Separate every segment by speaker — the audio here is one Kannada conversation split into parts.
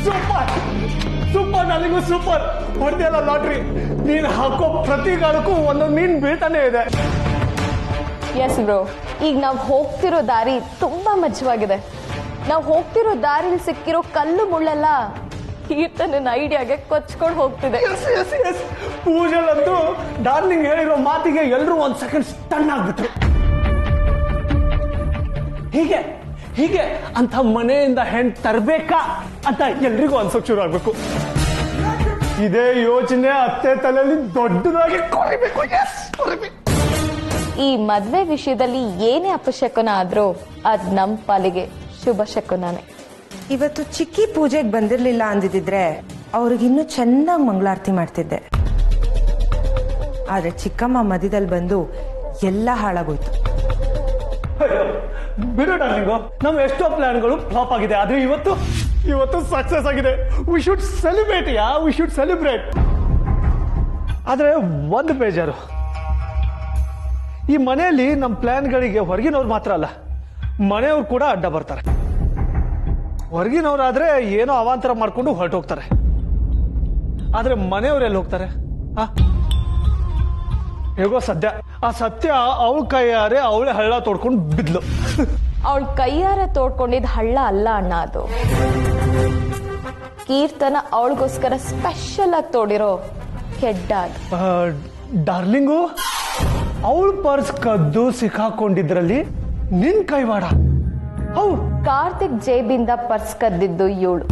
Speaker 1: ಸೂಪರ್ ಸೂಪರ್ ನನಗೂ ಸೂಪರ್ ಹೊಡೆದಿಲ್ಲ ಲಾಟ್ರಿ. ನೀನ್ ಹಾಕೋ ಪ್ರತಿ ಗಾಳಕ್ಕೂ ಒಂದೊಂದು ಮೀನ್ ಬೀಳ್ತಾನೆ ಇದೆ.
Speaker 2: ಎಸ್ ಬ್ರೋ, ಈಗ ನಾವು ಹೋಗ್ತಿರೋ ದಾರಿ ತುಂಬಾ ಮಜವಾಗಿದೆ. ನಾವು ಹೋಗ್ತಿರೋ ದಾರಿಲಿ ಸಿಕ್ಕಿರೋ ಕಲ್ಲು ಮುಳ್ಳೆಲ್ಲ ಕೀರ್ತನ ಐಡಿಯಾಗೆ ಕೊಚ್ಕೊಂಡು ಹೋಗ್ತಿದೆ.
Speaker 1: ಪೂಜೆಲಂತೂ ಡಾರ್ಲಿಂಗ್ ಹೇಳಿರೋ ಮಾತಿಗೆ ಎಲ್ಲರೂ ಒಂದ್ ಸೆಕೆಂಡ್ ಸ್ಟನ್ ಆಗ್ಬಿಟ್ರು. ಹೀಗೆ ಹೀಗೆ ಅಂತ ಮನೆಯಿಂದ ಹೆಣ್ ತರ್ಬೇಕಾ ಅಂತ ಎಲ್ರಿಗೂ ಅನ್ಸೋಕ್ ಶುರು ಆಗ್ಬೇಕು. ಇದೇ ಯೋಚನೆ ಅತ್ತೆ ತಲೆಯಲ್ಲಿ ದೊಡ್ಡದಾಗಿ ಕೊರಿಬೇಕು.
Speaker 2: ಈ ಮದ್ವೆ ವಿಷಯದಲ್ಲಿ ಏನೇ ಅಪಶಕುನ ಆದ್ರೂ ಅದ್ ನಮ್ ಪಾಲಿಗೆ ಶುಭ ಶಕುನಾನೆ.
Speaker 3: ಇವತ್ತು ಚಿಕ್ಕಿ ಪೂಜೆಗೆ ಬಂದಿರ್ಲಿಲ್ಲ ಅಂದಿದ್ರೆ ಅವ್ರಿಗಿನ್ನೂ ಚೆನ್ನಾಗಿ ಮಂಗಳಾರತಿ ಮಾಡ್ತಿದ್ದೆ. ಆದ್ರೆ ಚಿಕ್ಕಮ್ಮ ಮಧ್ಯದಲ್ಲಿ ಬಂದು ಎಲ್ಲ ಹಾಳಾಗೋಯ್ತು.
Speaker 1: ಬಿಡು ಡಾರ್ಲಿಂಗು, ನಮ್ ಎಷ್ಟೋ ಪ್ಲಾನ್ಗಳು ಫ್ಲಾಪ್ ಆಗಿದೆ. ಆದ್ರೆ ಇವತ್ತು ಸಕ್ಸಸ್ ಆಗಿದೆ. We should celebrate we should celebrate. ಆದ್ರೆ ಒಂದು ಬೇಜಾರು, ಈ ಮನೆಯಲ್ಲಿ ನಮ್ಮ ಪ್ಲಾನ್ಗಳಿಗೆ ಹೊರಗಿನವ್ರು ಮಾತ್ರ ಅಲ್ಲ, ಮನೆಯವ್ರು ಕೂಡ ಅಡ್ಡ ಬರ್ತಾರೆ. ಹೊರಗಿನವ್ರಾದ್ರೆ ಏನೋ ಅವಾಂತರ ಮಾಡ್ಕೊಂಡು ಹೊರಟೋಗ್ತಾರೆ. ಆದ್ರೆ ಮನೆಯವ್ರು ಎಲ್ಲಿ ಹೋಗ್ತಾರೆ? ಹೇಗೋ ಆ ಸತ್ಯ ಅವಳ ಕೈಯಾರೆ ಅವಳೇ ಹಳ್ಳ ತೋಡ್ಕೊಂಡು ಬಿದ್ಲು.
Speaker 2: ಅವಳ ಕೈಯಾರೆ ತೋಡ್ಕೊಂಡಿದ್ ಹಳ್ಳ ಅಲ್ಲ ಅಣ್ಣ, ಅದು ಕೀರ್ತನ ಅವಳಿಗೋಸ್ಕರ ಸ್ಪೆಷಲ್ ಆಗಿ ತೋಡಿರೋ ಹೆಡ್ಡ.
Speaker 1: ಡಾರ್ಲಿಂಗು, ಅವಳ ಪರ್ಸ್ ಕದ್ದು ಸಿಕ್ಕಾಕೊಂಡಿದ್ರಲ್ಲಿ ನಿನ್ ಕೈವಾಡ.
Speaker 2: ಕಾರ್ತಿಕ್ ಜೇಬಿಂದ ಪರ್ಸ್ ಕದ್ದಿದ್ದು ಇವಳು.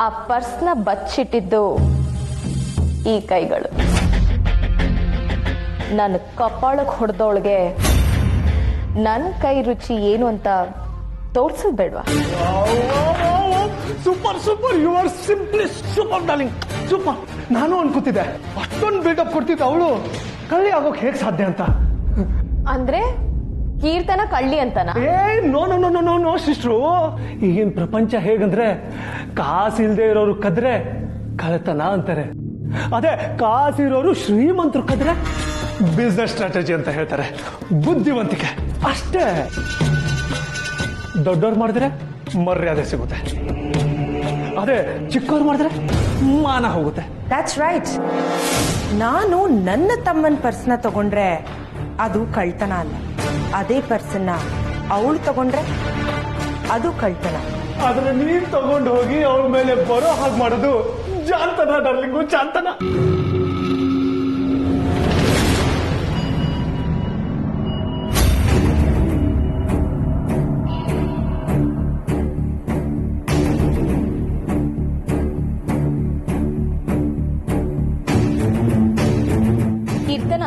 Speaker 2: ಆ ಪರ್ಸ್ನ ಬಚ್ಚಿಟ್ಟಿದ್ದು ಈ ಕೈಗಳು. ನನ್ನ ಕಪಾಳಕ್ಕೆ ಹೊಡೆದವಳಿಗೆ ನನ್ನ ಕೈ ರುಚಿ ಏನು ಅಂತ ತೋರ್ಸದ್ ಬೇಡ್ವಾ?
Speaker 1: Super super, you are simply super darling, super. ನಾನು ಅನ್ಕೋತಿದ್ದೆ ಅಷ್ಟೊಂದು ಬಿಲ್ಡಪ್ ಕೊಡ್ತಿದ್ದ ಅವಳು ಕಳ್ಳಿ ಆಗೋಕ್ ಹೇಗ್ ಸಾಧ್ಯ ಅಂತ.
Speaker 2: ಅಂದ್ರೆ ಕೀರ್ತನ ಕಳ್ಳಿ ಅಂತನ?
Speaker 1: No no no no no sister, ಈಗಿನ ಪ್ರಪಂಚ ಹೇಗಂದ್ರೆ ಕಾಸಿಲ್ದೆ ಇರೋರು ಕದ್ರೆ ಕಳತನ ಅಂತಾರೆ. ಅದೇ ಕಾಸಿರೋರು ಶ್ರೀಮಂತರು ಕದ್ರೆ ಬಿಸ್ನೆಸ್ ಸ್ಟ್ರಾಟಜಿ ಅಂತ ಹೇಳ್ತಾರೆ. ಬುದ್ಧಿವಂತಿಕೆ ಅಷ್ಟೇ. ದೊಡ್ಡವ್ರು ಮಾಡಿದ್ರೆ ಮರ್ಯಾದೆ ಸಿಗುತ್ತೆ, ಅದೇ ಚಿಕ್ಕವ್ರು ಮಾಡಿದ್ರೆ ಮಾನ ಹೋಗುತ್ತೆ.
Speaker 3: That's right. ನಾನು ನನ್ನ ತಮ್ಮನ ಪರ್ಸ್ನ ತಗೊಂಡ್ರೆ ಅದು ಕಳ್ತನ ಅಲ್ಲ, ಅದೇ ಪರ್ಸನ್ನ ಅವಳು ತಗೊಂಡ್ರೆ ಅದು ಕಳ್ತನ.
Speaker 1: ಆದ್ರೆ ನೀನ್ ತಗೊಂಡು ಹೋಗಿ ಅವಳ ಮೇಲೆ ಬರೋ ಹಾಗೆ ಮಾಡೋದು ಜಾಂತನ ಡಾರ್ಲಿಂಗು, ಜಾಂತನ.
Speaker 2: ಕೀರ್ತನ,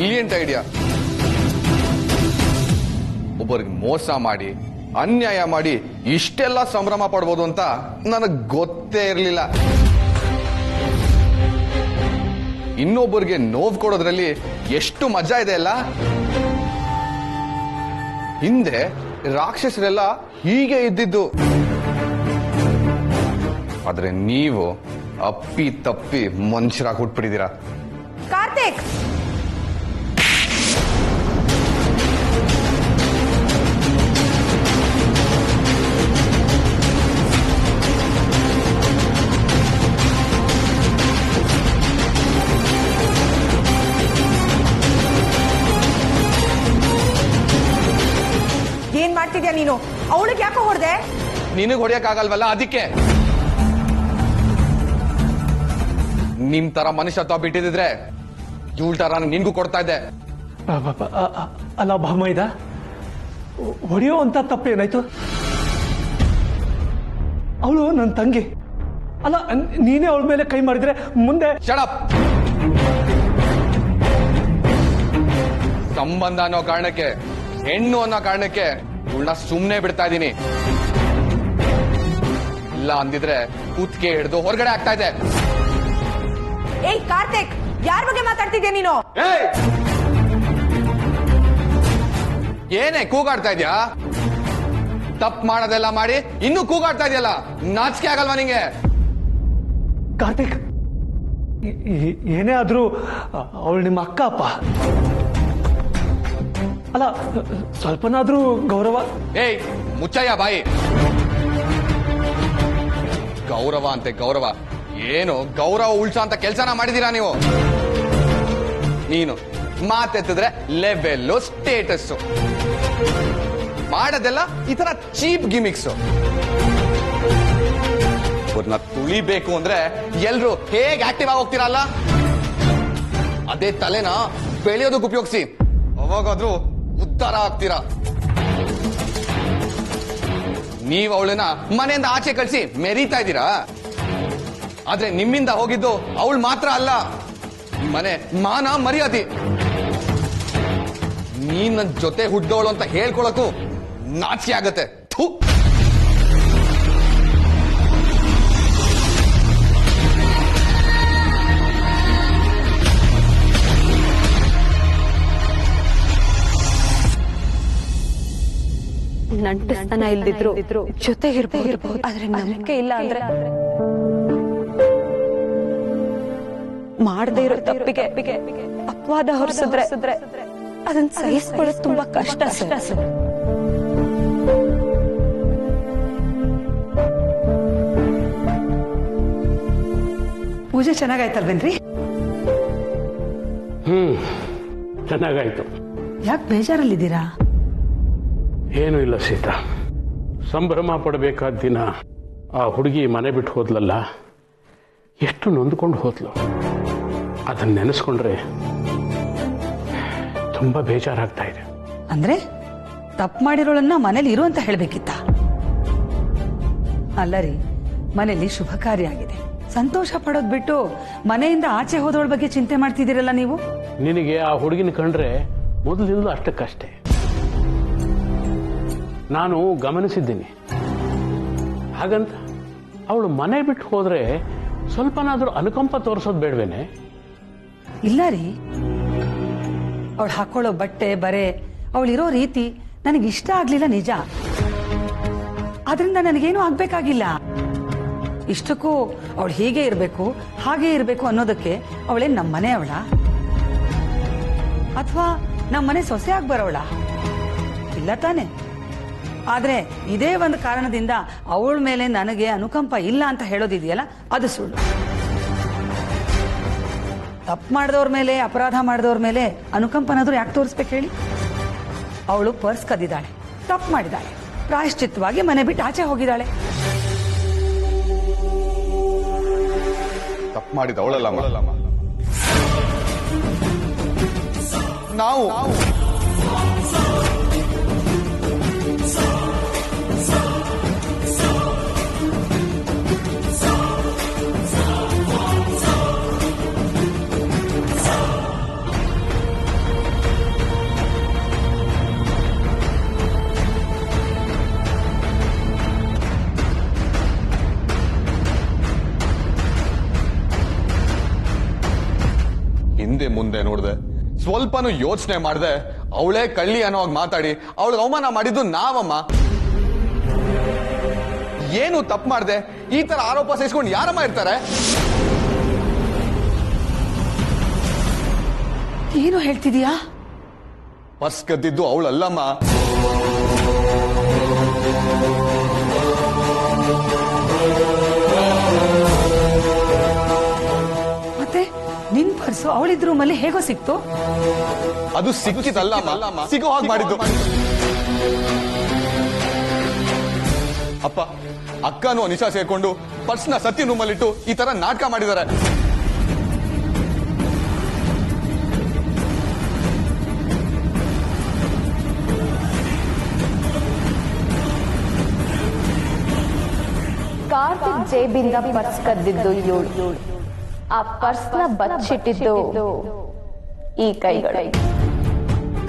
Speaker 4: ಬ್ರಿಲಿಯಂಟ್ ಐಡಿಯಾ. ಒಬ್ಬರಿಗೆ ಮೋಸ ಮಾಡಿ ಅನ್ಯಾಯ ಮಾಡಿ ಇಷ್ಟೆಲ್ಲ ಸಂಭ್ರಮ ಪಡ್ಬೋದು ಅಂತ ನನಗೆ ಗೊತ್ತೇ ಇರಲಿಲ್ಲ. ಇನ್ನೊಬ್ಬರಿಗೆ ನೋವು ಕೊಡೋದ್ರಲ್ಲಿ ಎಷ್ಟು ಮಜಾ ಇದೆ ಅಲ್ಲ. ಹಿಂದೆ ರಾಕ್ಷಸರೆಲ್ಲ ಹೀಗೆ ಇದ್ದಿದ್ದು, ಆದ್ರೆ ನೀವು ಅಪ್ಪಿ ತಪ್ಪಿ ಮನುಷ್ಯರಾಗಿ ಹುಟ್ಬಿಟ್ಟಿದ್ದೀರಾ.
Speaker 3: ಕಾರ್ತಿಕ್, ಏನ್ ಮಾಡ್ತಿದ್ಯಾ ನೀನು? ಅವಳಿಗೆ ಯಾಕೋ ಹೊಡೆದೆ?
Speaker 4: ನಿನಗೆ ಹೊಡೆಯಕ್ಕಾಗಲ್ವಲ್ಲ, ಅದಕ್ಕೆ. ನಿಮ್ ತರ ಮನುಷ್ಯತ್ವ ಬಿಟ್ಟಿದ್ರೆ ಇವಳ ತರ ನಿನ್ಗೂ ಕೊಡ್ತಾ ಇದ್ದೆ.
Speaker 1: ಅಲ್ಲ ಭಾಮೈದ, ಹೊಡೆಯೋ ಅಂತ ತಪ್ಪೇನಾಯ್ತು? ಅವಳು ನನ್ನ ತಂಗಿ ಅಲ್ಲ, ನೀನೇ ಅವಳ ಮೇಲೆ ಕೈ ಮಾಡಿದ್ರೆ ಮುಂದೆ.
Speaker 4: ಶಡಪ್. ಸಂಬಂಧ ಅನ್ನೋ ಕಾರಣಕ್ಕೆ, ಹೆಣ್ಣು ಅನ್ನೋ ಕಾರಣಕ್ಕೆ ಇವಳನ್ನ ಸುಮ್ನೆ ಬಿಡ್ತಾ ಇದ್ದೀನಿ. ಇಲ್ಲ ಅಂದಿದ್ರೆ ಕೂತ್ಕೆ ಹಿಡ್ದು ಹೊರಗಡೆ ಆಗ್ತಾ ಇದೆ.
Speaker 3: ಏಯ್ ಕಾರ್ತಿಕ್, ಯಾರ ಬಗ್ಗೆ ಮಾತಾಡ್ತಿದ್ಯಾ ನೀನು?
Speaker 4: ಏನೇ ಕೂಗಾಡ್ತಾ ಇದ್ಯಾ? ತಪ್ಪು ಮಾಡೋದೆಲ್ಲ ಮಾಡಿ ಇನ್ನೂ ಕೂಗಾಡ್ತಾ ಇದೆಯಲ್ಲ, ನಾಚಿಕೆ ಆಗಲ್ವಾ ನಿಂಗೆ?
Speaker 1: ಕಾರ್ತಿಕ್, ಏನೇ ಆದ್ರೂ ಅವಳು ನಿಮ್ಮ ಅಕ್ಕ ಅಪ್ಪ ಅಲ್ಲ, ಸ್ವಲ್ಪನಾದ್ರೂ ಗೌರವ.
Speaker 4: ಏಯ್ ಮುಚ್ಚಯ್ಯ ಬಾಯಿ. ಗೌರವ ಅಂತೆ ಗೌರವ, ಏನು ಗೌರವ ಉಳ್ಸೋ ಅಂತ ಕೆಲ್ಸನ ಮಾಡಿದೀರಾ ನೀವು? ನೀನು ಮಾತೆತ್ತಿದ್ರೆ ಲೆವೆಲ್ಲು ಸ್ಟೇಟಸ್ ಮಾಡೋದೆಲ್ಲ ಈ ತರ ಚೀಪ್ ಗಿಮಿಕ್ಸ್. ಅವ್ರನ್ನ ತುಳಿಬೇಕು ಅಂದ್ರೆ ಎಲ್ರು ಹೇಗೆ ಆಕ್ಟಿವ್ ಆಗಿ ಹೋಗ್ತೀರಲ್ಲ, ಅದೇ ತಲೆನ ಬೆಳೆಯೋದಕ್ಕೆ ಉಪಯೋಗಿಸಿ, ಅವಾಗಾದ್ರೂ ಉದ್ಧಾರ ಆಗ್ತೀರಾ. ನೀವು ಅವಳನ್ನ ಮನೆಯಿಂದ ಆಚೆ ಕಳಿಸಿ ಮೆರೀತಾ ಇದ್ದೀರಾ, ಆದ್ರೆ ನಿಮ್ಮಿಂದ ಹೋಗಿದ್ದು ಅವಳು ಮಾತ್ರ ಅಲ್ಲ, ಮನೆ ಮಾನ ಮರ್ಯಾದೆ. ನೀನ್ ನನ್ನ ಜೊತೆ ಹುಟ್ಟೋಳು ಅಂತ ಹೇಳ್ಕೊಳಕ್ಕೂ ನಾಚಿಕೆ ಆಗತ್ತೆ. ಥು.
Speaker 5: ನಂಟಸ್ತನ ಇಲ್ದಿದ್ರು ಜೊತೆಗಿರ್ಬಹುದು, ಆದ್ರೆ ನಂಬಿಕೆ ಇಲ್ಲ ಅಂದ್ರೆ ಮಾಡದೇ ಇರೋ ತಪ್ಪಿಗೆ ಅಪವಾದ ಹೊರಿಸಿದ್ರೆ ಅದನ್ನ ಸಹಿಸ್ಕೊಳ್ಳೋದು ತುಂಬಾ ಕಷ್ಟ ಸರ್.
Speaker 3: ಪೂಜೆ ಚೆನ್ನಾಗಾಯ್ತಲ್ವೇನ್ರಿ?
Speaker 6: ಚೆನ್ನಾಗಾಯ್ತು.
Speaker 3: ಯಾಕೆ ಬೇಜಾರಲ್ಲಿದ್ದೀರಾ?
Speaker 6: ಏನೂ ಇಲ್ಲ ಸೀತಾ, ಸಂಭ್ರಮ ಪಡಬೇಕಾದ ದಿನ ಆ ಹುಡುಗಿ ಮನೆ ಬಿಟ್ಟು ಹೋದ್ಲಲ್ಲ, ಎಷ್ಟು ನೊಂದ್ಕೊಂಡು ಹೋದ್ಲು. ಅದನ್ನ ನೆನೆಸ್ಕೊಂಡ್ರೆ ತುಂಬಾ ಬೇಜಾರಾಗ್ತಾ ಇದೆ.
Speaker 7: ಅಂದ್ರೆ ತಪ್ಪು ಮಾಡಿರೋಳನ್ನ ಮನೇಲಿ ಇರು ಅಂತ ಹೇಳ್ಬೇಕಿತ್ತ? ಅಲ್ಲ ರೀ, ಮನೇಲಿ ಶುಭ ಕಾರ್ಯ ಆಗಿದೆ, ಸಂತೋಷ ಪಡೋದ್ ಬಿಟ್ಟು ಮನೆಯಿಂದ ಆಚೆ ಹೋದವಳ ಬಗ್ಗೆ ಚಿಂತೆ ಮಾಡ್ತಿದ್ದೀರಲ್ಲ ನೀವು.
Speaker 6: ನಿನಗೆ ಆ ಹುಡುಗಿನ ಕಂಡ್ರೆ ಮೊದಲಿಂದಲೂ ಅಷ್ಟಕ್ಕಷ್ಟೇ. ನಾನು ಗಮನಿಸಿದ್ದೀನಿ. ಹಾಗಂತ ಅವಳು ಮನೆ ಬಿಟ್ಟು ಹೋದ್ರೆ ಸ್ವಲ್ಪನಾದ್ರೂ ಅನುಕಂಪ ತೋರಿಸೋದು ಬೇಡವೇನೆ?
Speaker 7: ಇಲ್ಲ ರೀ, ಅವಳು ಹಾಕೊಳ್ಳೋ ಬಟ್ಟೆ ಬರೆ, ಅವಳಿರೋ ರೀತಿ ನನಗೆ ಇಷ್ಟ ಆಗ್ಲಿಲ್ಲ ನಿಜ. ಆದ್ರಿಂದ ನನಗೇನು ಆಗ್ಬೇಕಾಗಿಲ್ಲ. ಇಷ್ಟಕ್ಕೂ ಅವಳು ಹೀಗೆ ಇರ್ಬೇಕು ಹಾಗೆ ಇರ್ಬೇಕು ಅನ್ನೋದಕ್ಕೆ ಅವಳೇನ್ ನಮ್ಮನೆ ಅವಳ ಅಥವಾ ನಮ್ಮನೆ ಸೊಸೆ ಆಗಿ ಬರೋಳ? ಇಲ್ಲ ತಾನೆ. ಆದ್ರೆ ಇದೇ ಒಂದು ಕಾರಣದಿಂದ ಅವಳ ಮೇಲೆ ನನಗೆ ಅನುಕಂಪ ಇಲ್ಲ ಅಂತ ಹೇಳೋದಿದೆಯಲ್ಲ, ಅದು ಸುಳ್ಳು. ತಪ್ಪು ಮಾಡಿದವ್ರ ಮೇಲೆ, ಅಪರಾಧ ಮಾಡಿದವ್ರ ಮೇಲೆ ಅನುಕಂಪನಾದ್ರೂ ಯಾಕೆ ತೋರಿಸ್ಬೇಕು ಹೇಳಿ? ಅವಳು ಪರ್ಸ್ ಕದ್ದಿದ್ದಾಳೆ, ತಪ್ಪು ಮಾಡಿದಾಳೆ, ಪ್ರಾಯಶ್ಚಿತ್ತವಾಗಿ ಮನೆ ಬಿಟ್ಟು ಆಚೆ ಹೋಗಿದ್ದಾಳೆ.
Speaker 4: ತಪ್ಪು ಮಾಡಿದ ಅವಳಲ್ಲ, ನಾವು. ಹಿಂದೆ ಮುಂದೆ ನೋಡ್ದೆ, ಸ್ವಲ್ಪನೂ ಯೋಚನೆ ಮಾಡ್ದೆ ಅವಳೇ ಕಳ್ಳಿ ಅನ್ನೋವಾಗ ಮಾತಾಡಿ ಅವಳಿಗೆ ಅವಮಾನ ಮಾಡಿದ್ದು ನಾವಮ್ಮ. ಏನು ತಪ್ಪು ಮಾಡ್ದೆ ಈ ತರ ಆರೋಪ ಸಹಿಸ್ಕೊಂಡು ಯಾರಮ್ಮ ಇರ್ತಾರೆ?
Speaker 7: ಏನು ಹೇಳ್ತಿದೀಯಾ?
Speaker 4: ಪರ್ಸ್ ಕದ್ದಿದ್ದು ಅವಳಲ್ಲಮ್ಮ.
Speaker 7: ಮತ್ತೆ ನಿನ್ ಪರ್ಸು ಅವಳಿದ್ರ ರೂಮಲ್ಲಿ ಹೇಗೋ ಸಿಕ್ತು?
Speaker 4: ಅದು ಸಿಕ್ಕಿದಲ್ಲ, ಸಿಗೋ ಹಾಗೆ ಮಾಡಿದ್ದು. ಅಪ್ಪ ಅಕ್ಕನೂ ನಿಶಾ ಸೇರ್ಕೊಂಡು ಪರ್ಸ್ನ ಸತ್ಯ ರೂಮಲ್ಲಿಟ್ಟು ಈ ತರ ನಾಟಕ ಮಾಡಿದ್ದಾರೆ.
Speaker 2: ಕಾರ್ತಿಕ್ ಜೇಬಿಂದ ಪರ್ಸ್ ಕದ್ದಿದ್ದು ಇವಳು, ಆ ಪರ್ಸ್ನ ಬಚ್ಚಿಟ್ಟಿದ್ದು ಈ ಕೈಗಳು.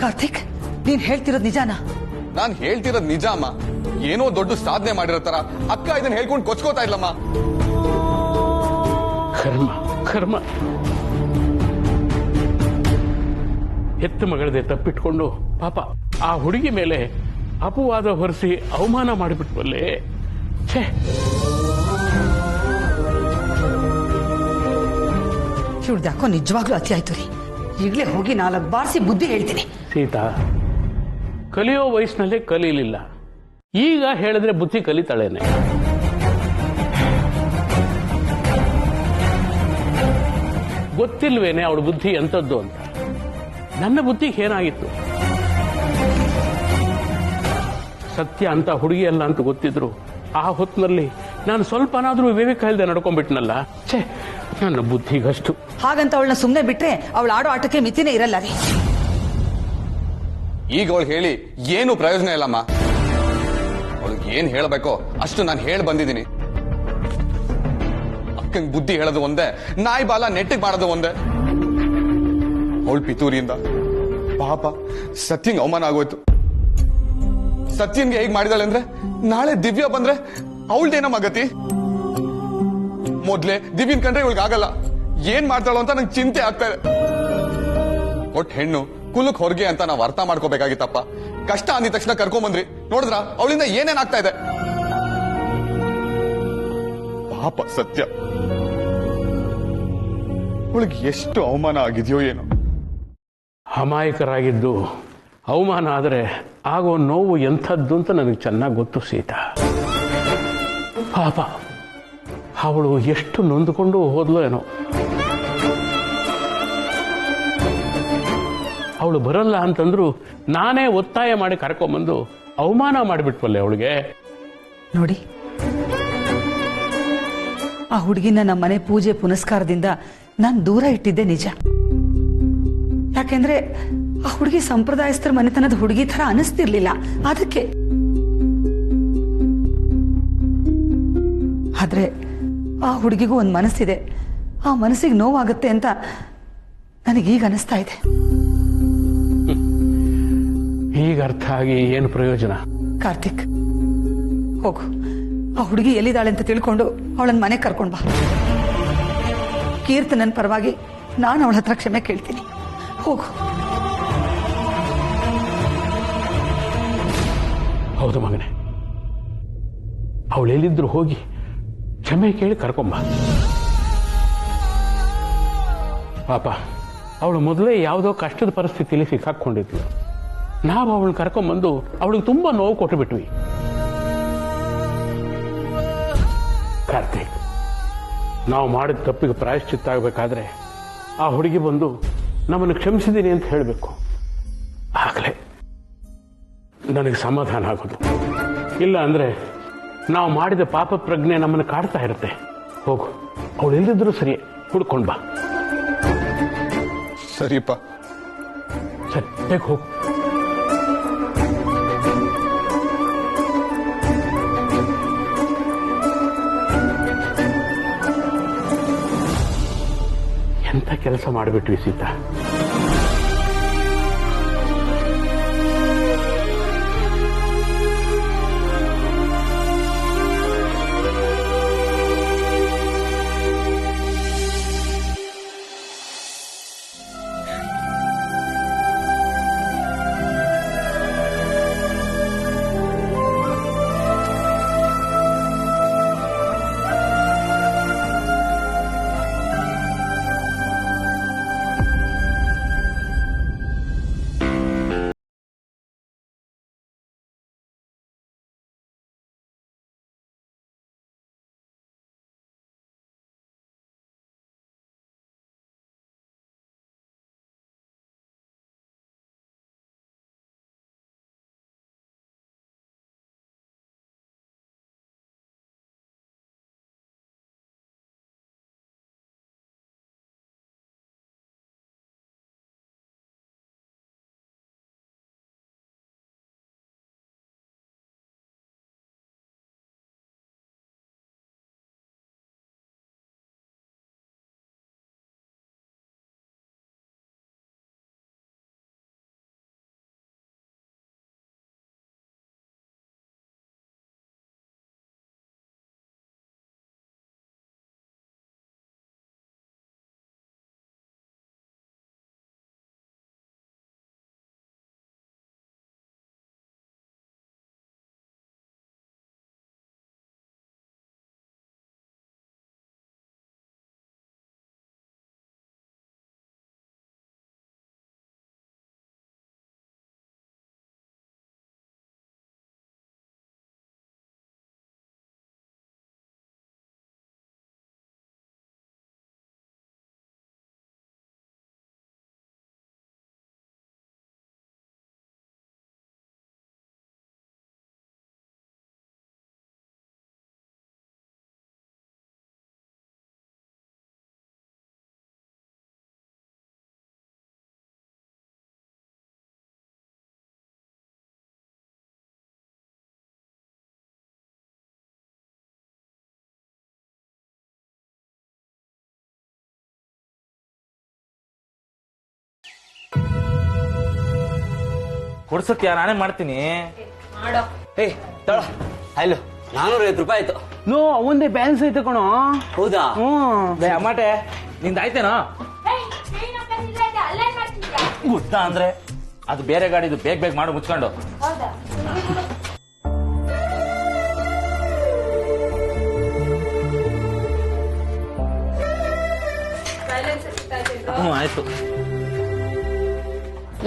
Speaker 7: ಕಾರ್ತಿಕ್, ನೀನ್ ಹೇಳ್ತಿರೋದು ನಿಜಾನಾ?
Speaker 4: ನಾನ್ ಹೇಳ್ತಿರೋದ್ ನಿಜ ಅಮ್ಮ. ಏನೋ ದೊಡ್ಡ ಸಾಧನೆ ಮಾಡಿರೋ ತರ ಅಕ್ಕ ಇದನ್ನ ಹೇಳ್ಕೊಂಡು ಕೊಚ್ಕೋತಾ ಇದ್ಲಮ್ಮ.
Speaker 6: ಕರ್ಮ ಕರ್ಮ. ಹೆತ್ತ ಮಗಳದೆ ತಪ್ಪಿಟ್ಕೊಂಡು ಪಾಪ ಆ ಹುಡುಗಿ ಮೇಲೆ ಅಪವಾದ ಹೊರಿಸಿ ಅವಮಾನ ಮಾಡಿಬಿಟ್ವಲ್ಲೇ. ಛೇ,
Speaker 7: ಇವ್ರದ್ಯಾಕೋ ನಿಜವಾಗ್ಲೂ ಅತಿ ಆಯ್ತು ರೀ. ಈಗಲೇ ಹೋಗಿ 4 ಬಾರಿಸಿ ಬುದ್ಧಿ ಹೇಳ್ತೀನಿ.
Speaker 6: ಸೀತಾ, ಕಲಿಯೋ ವಯಸ್ಸಿನಲ್ಲೇ ಕಲೀಲಿಲ್ಲ, ಈಗ ಹೇಳಿದ್ರೆ ಬುದ್ಧಿ ಕಲಿತಾಳೇನೆ. ಗೊತ್ತಿಲ್ವೇನೆ ಅವಳ ಬುದ್ಧಿ ಎಂಥದ್ದು ಅಂತ. ನನ್ನ ಬುದ್ಧಿಗೆ ಏನಾಗಿತ್ತು? ಸತ್ಯ ಅಂತ ಹುಡುಗಿ ಅಲ್ಲ ಅಂತ ಗೊತ್ತಿದ್ರು ಆ ಹೊತ್ತಿನಲ್ಲಿ ನಾನು ಸ್ವಲ್ಪನಾದ್ರೂ ವಿವೇಕ ಇಲ್ಲದೆ ನಡ್ಕೊಂಡ್ಬಿಟ್ನಲ್ಲ. ಛೇ, ನನ್ನ ಬುದ್ಧಿಗಷ್ಟು.
Speaker 7: ಹಾಗಂತ ಅವಳನ್ನ ಸುಮ್ಮನೆ ಬಿಟ್ರೆ ಅವಳು ಆಡೋ ಆಟಕ್ಕೆ ಮಿತಿನೇ ಇರಲ್ಲ ರೀ.
Speaker 4: ಈಗ ಅವಳು ಹೇಳಿ ಏನು ಪ್ರಯೋಜನ ಇಲ್ಲಮ್ಮ. ಅವಳಿಗೆ ಏನ್ ಹೇಳಬೇಕೋ ಅಷ್ಟು ನಾನು ಹೇಳಿ ಬಂದಿದ್ದೀನಿ. ಅಕ್ಕಂಗ್ ಬುದ್ಧಿ ಹೇಳೋದು ಒಂದೇ, ನಾಯಿ ಬಾಲ ನೆಟ್ಟಿಗೆ ಮಾಡೋದು ಒಂದೇ. ಅವಳು ಪಿತೂರಿಯಿಂದ ಪಾಪ ಸತ್ಯಂಗ್ ಅವಮಾನ ಆಗೋಯ್ತು. ಸತ್ಯನ್ಗೆ ಹೇಗ್ ಮಾಡಿದಾಳೆ ಅಂದ್ರೆ ನಾಳೆ ದಿವ್ಯಾ ಬಂದ್ರೆ ಅವಳ್ದೇನಮ್ಮ ಗತಿ? ಮೊದ್ಲೇ ದಿವ್ಯನ್ ಕಂಡ್ರೆ ಇವಳಿಗಾಗಲ್ಲ. ಏನ್ ಮಾಡ್ತಾಳೋ ಅಂತ ನಂಗೆ ಚಿಂತೆ ಆಗ್ತಾ ಇದೆ. ಒಟ್ಟು ಹೆಣ್ಣು ಕುಲಕ್ ಹೊರಗೆ ಅಂತ ನಾವು ಅರ್ಥ ಮಾಡ್ಕೋಬೇಕಾಗಿತ್ತಪ್ಪ. ಕಷ್ಟ ಅಂದಿದ ತಕ್ಷಣ ಕರ್ಕೊಂಬಂದ್ರಿ, ನೋಡಿದ್ರ ಅವಳಿಂದ ಏನೇನ್ ಆಗ್ತಾ ಇದೆ. ಪಾಪ ಸತ್ಯ, ಅವಳಿಗೆ ಎಷ್ಟು ಅವಮಾನ ಆಗಿದೆಯೋ ಏನೋ.
Speaker 6: ಅಮಾಯಕರಾಗಿದ್ದು ಅವಮಾನ ಆದರೆ ಆಗೋ ನೋವು ಎಂಥದ್ದು ಅಂತ ನನಗೆ ಚೆನ್ನಾಗಿ ಗೊತ್ತು ಸೀತಾ. ಪಾಪ ಅವಳು ಎಷ್ಟು ನೊಂದುಕೊಂಡು ಹೋದ್ಲು ಏನೋ. ಅವಳು ಬರಲ್ಲ ಅಂತಂದ್ರು ನಾನೇ ಒತ್ತಾಯ ಮಾಡಿ ಕರ್ಕೊಂಬಂದು ಅವಮಾನ ಮಾಡಿಬಿಟ್ವಲ್ಲೆ ಅವಳಿಗೆ.
Speaker 7: ನೋಡಿ, ಆ ಹುಡುಗಿನ ನಮ್ಮ ಮನೆ ಪೂಜೆ ಪುನಸ್ಕಾರದಿಂದ ನಾನು ದೂರ ಇಟ್ಟಿದ್ದೆ ನಿಜ. ಯಾಕೆಂದ್ರೆ ಆ ಹುಡುಗಿ ಸಂಪ್ರದಾಯಸ್ಥರ ಮನೆತನದ ಹುಡುಗಿ ತರ ಅನಿಸ್ತಿರ್ಲಿಲ್ಲ. ಅದಕ್ಕೆ ಆದ್ರೆ ಆ ಹುಡುಗಿಗೂ ಒಂದು ಮನಸ್ಸಿದೆ. ಆ ಮನಸ್ಸಿಗೆ ನೋವಾಗುತ್ತೆ ಅಂತ ನನಗೀಗ ಅನಿಸ್ತಾ ಇದೆ.
Speaker 6: ಈಗ ಅರ್ಥ ಆಗಿ ಏನು ಪ್ರಯೋಜನ?
Speaker 7: ಕಾರ್ತಿಕ್, ಹೋಗು, ಆ ಹುಡುಗಿ ಎಲ್ಲಿದ್ದಾಳೆ ಅಂತ ತಿಳ್ಕೊಂಡು ಅವಳನ್ನ ಮನೆಗೆ ಕರ್ಕೊಂಡ್ ಬಾ. ಕೀರ್ತನನ್ ಪರವಾಗಿ ನಾನು ಅವಳ ಹತ್ರ ಕ್ಷಮೆ ಕೇಳ್ತೀನಿ. ಹೋಗು.
Speaker 6: ಹೌದು ಮಗನೇ, ಅವಳೆಲ್ಲಿದ್ರು ಹೋಗಿ ಕ್ಷಮೆ ಕೇಳಿ ಕರ್ಕೊಂಬ. ಪಾಪ ಅವಳು ಮೊದಲೇ ಯಾವುದೋ ಕಷ್ಟದ ಪರಿಸ್ಥಿತಿಯಲ್ಲಿ ಸಿಕ್ಕಾಕೊಂಡಿದ್ಲು. ನಾವು ಅವಳನ್ನ ಕರ್ಕೊಂಬಂದು ಅವಳಿಗೆ ತುಂಬಾ ನೋವು ಕೊಟ್ಟು ಬಿಟ್ವಿ. ಕಾರ್ತಿಕ್, ನಾವು ಮಾಡಿದ ತಪ್ಪಿಗೆ ಪ್ರಾಯಶ್ಚಿತ್ತ ಆಗಬೇಕಾದ್ರೆ ಆ ಹುಡುಗಿ ಬಂದು ನಮ್ಮನ್ನು ಕ್ಷಮಿಸಿದ್ದೀನಿ ಅಂತ ಹೇಳಬೇಕು. ಆಗಲೇ ನನಗೆ ಸಮಾಧಾನ ಆಗೋದು. ಇಲ್ಲ ಅಂದ್ರೆ ನಾವು ಮಾಡಿದ ಪಾಪ ಪ್ರಜ್ಞೆ ನಮ್ಮನ್ನು ಕಾಡ್ತಾ ಇರುತ್ತೆ. ಹೋಗು, ಅವಳು ಎಲ್ಲಿದ್ರು ಸರಿ, ಹುಡ್ಕೊಂಡ್ ಬಾ.
Speaker 4: ಸರಿಪ್ಪ.
Speaker 6: ಸರಿ, ಬೇಗ ಹೋಗು. ಎಂತ ಕೆಲಸ ಮಾಡಿಬಿಟ್ವಿ ಸೀತಾ.
Speaker 8: ಕೊಡ್ಸತ್ಯಾ ನಾನೇ ಮಾಡ್ತೀನಿ.
Speaker 9: ಏ ತಳ ಅಲ್ಲೋ 450 ರೂಪಾಯಿ ಆಯ್ತು.
Speaker 6: ನೋ ಅವಂದೇ ಬ್ಯಾಲೆನ್ಸ್ ಐತೆ ಕಣೋ.
Speaker 9: ಹೌದಾ?
Speaker 8: ಅಮ್ಮಾಟೆ ನಿಂದ ಆಯ್ತೇನೋ ಗೊತ್ತಾ ಅಂದ್ರೆ ಅದು ಬೇರೆ ಗಾಡಿದು ಬೇಗ ಬೇಗ ಮಾಡು ಮುಚ್ಕೊಂಡು. ಆಯ್ತು.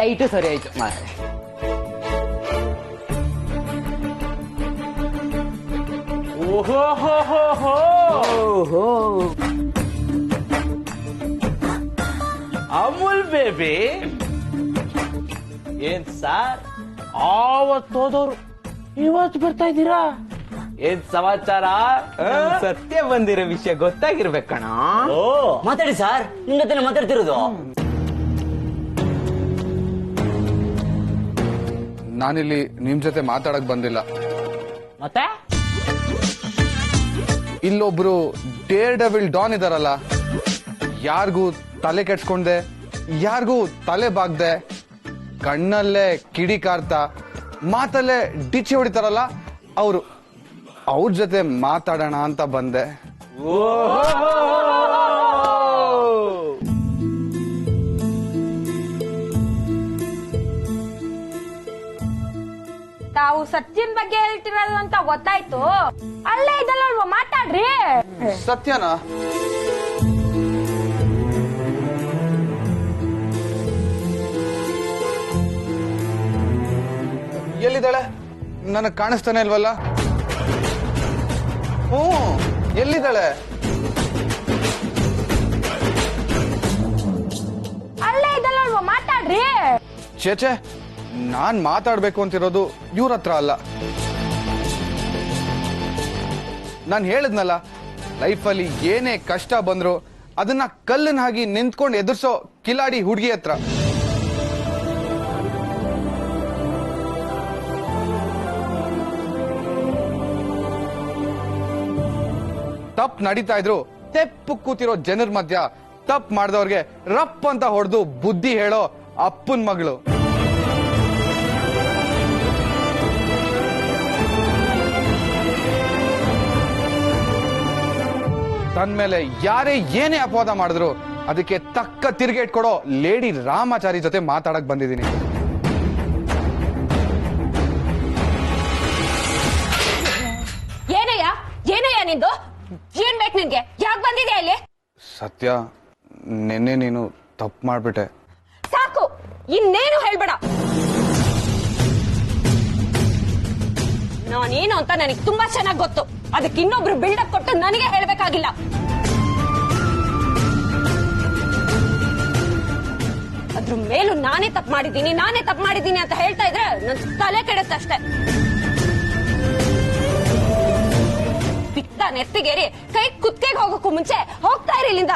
Speaker 9: ಲೈಟು ಸರಿ ಆಯ್ತು ಮಾರೆ.
Speaker 8: ಓಹೋ ಅಮೂಲ್ ಬೇಬಿ ಏನ್ ಸಾರ್ ಆವತ್ತೋದವ್ರು ಇವತ್ತು ಬರ್ತಾ ಇದ್ದೀರಾ? ಏನ್ ಸಮಾಚಾರ?
Speaker 9: ಸತ್ಯ ಬಂದಿರೋ ವಿಷಯ ಗೊತ್ತಾಗಿರ್ಬೇಕಣ.
Speaker 8: ಓ
Speaker 9: ಮಾತಾಡಿ ಸರ್, ನಿಮ್ ಜೊತೆ ಮಾತಾಡ್ತಿರೋದು.
Speaker 4: ನಾನಿಲ್ಲಿ ನಿಮ್ ಜೊತೆ ಮಾತಾಡಕ್ ಬಂದಿಲ್ಲ.
Speaker 8: ಮತ್ತೆ
Speaker 4: ಇಲ್ಲೊಬ್ರು ಡೇರ್ ಡೆವಿಲ್ ಡಾನ್ ಇದಾರಲ್ಲ, ಯಾರಿಗೂ ತಲೆ ಕೆಡ್ಸ್ಕೊಂಡೆ, ಯಾರಿಗೂ ತಲೆ ಬಾಗ್ದೆ, ಕಣ್ಣಲ್ಲೇ ಕಿಡಿ ಕಾರ್ತಾ ಮಾತಲ್ಲೇ ಡಿಚ್ಚಿ ಹೊಡಿತಾರಲ್ಲ, ಅವ್ರ ಜೊತೆ ಮಾತಾಡೋಣ ಅಂತ ಬಂದೆ.
Speaker 5: ತಾವು ಸತ್ಯನ್ ಬಗ್ಗೆ ಹೇಳ್ತಿರೋದು ಅಂತ ಗೊತ್ತಾಯ್ತು. ಅಲ್ಲೇ ಇದಲ್ಲ ಮಾತಾಡ್ರಿ.
Speaker 4: ಸತ್ಯನಾ? ಎಲ್ಲಿದ್ದಾಳೆ? ನನಗ್ ಕಾಣಿಸ್ತಾನೆ ಇಲ್ವಲ್ಲ. ಎಲ್ಲಿದ್ದಾಳೆ?
Speaker 5: ಅಲ್ಲೇ ಇದಲ್ಲ ಮಾತಾಡ್ರಿ.
Speaker 4: ಚೇಚೆ, ನಾನ್ ಮಾತಾಡ್ಬೇಕು ಅಂತಿರೋದು ಇವ್ರ ಹತ್ರ ಅಲ್ಲ. ನಾನ್ ಹೇಳಿದ್ನಲ್ಲ, ಲೈಫಲ್ಲಿ ಏನೇ ಕಷ್ಟ ಬಂದ್ರು ಅದನ್ನ ಕಲ್ಲಿನ ಹಾಗೆ ನಿಂತ್ಕೊಂಡು ಎದುರಿಸೋ ಕಿಲಾಡಿ ಹುಡುಗಿ ಹತ್ರ. ತಪ್ಪು ನಡೀತಾ ಇದ್ರು ತೆಪ್ಪು ಕೂತಿರೋ ಜನರ ಮಧ್ಯ ತಪ್ಪು ಮಾಡಿದವ್ರಿಗೆ ರಪ್ ಅಂತ ಹೊಡೆದು ಬುದ್ಧಿ ಹೇಳೋ ಅಪ್ಪನ್ ಮಗಳು. ತನ್ಮೇಲೆ ಯಾರೇ ಏನೇ ಅಪವಾದ ಮಾಡಿದ್ರು ಅದಕ್ಕೆ ತಕ್ಕ ತಿರುಗೇಟ್ ಕೊಡೋ ಲೇಡಿ ರಾಮಾಚಾರಿ ಜೊತೆ ಮಾತಾಡಕ್ ಬಂದಿದ್ದೀನಿ.
Speaker 5: ಏನಯ್ಯ ನಿಂದು? ಏನ್ ಬೇಕು ನಿನ್ಗೆ? ಯಾಕೆ ಬಂದಿದ್ಯಾ ಇಲ್ಲಿ?
Speaker 4: ಸತ್ಯ, ನಿನ್ನೆ ನೀನು ತಪ್ಪು ಮಾಡ್ಬಿಟ್ಟೆ.
Speaker 5: ಸಾಕು, ಇನ್ನೇನು ಹೇಳ್ಬೇಡ. ನಾನೇನು ಅಂತ ನನಗೆ ತುಂಬಾ ಚೆನ್ನಾಗಿ ಗೊತ್ತು. ಅದಕ್ಕೆ ಇನ್ನೊಬ್ರು ಬಿಲ್ಡಪ್ ಕೊಟ್ಟು ನನಗೆ ಹೇಳ್ಬೇಕಾಗಿಲ್ಲ. ಅದ್ರ ಮೇಲೂ ನಾನೇ ತಪ್ಪು ಮಾಡಿದ್ದೀನಿ ಅಂತ ಹೇಳ್ತಾ ಇದ್ರೆ ನನ್ ತಲೆ ಕೆಡುತ್ತಷ್ಟೇ. ಪಿತ್ತ ನೆತ್ತಿಗೇರಿ ಕೈ ಕುತ್ತಿಗೆಗೆ ಹೋಗೋಕ್ಕೂ ಮುಂಚೆ ಹೋಗ್ತಾ ಇರಿ ಇಲ್ಲಿಂದ.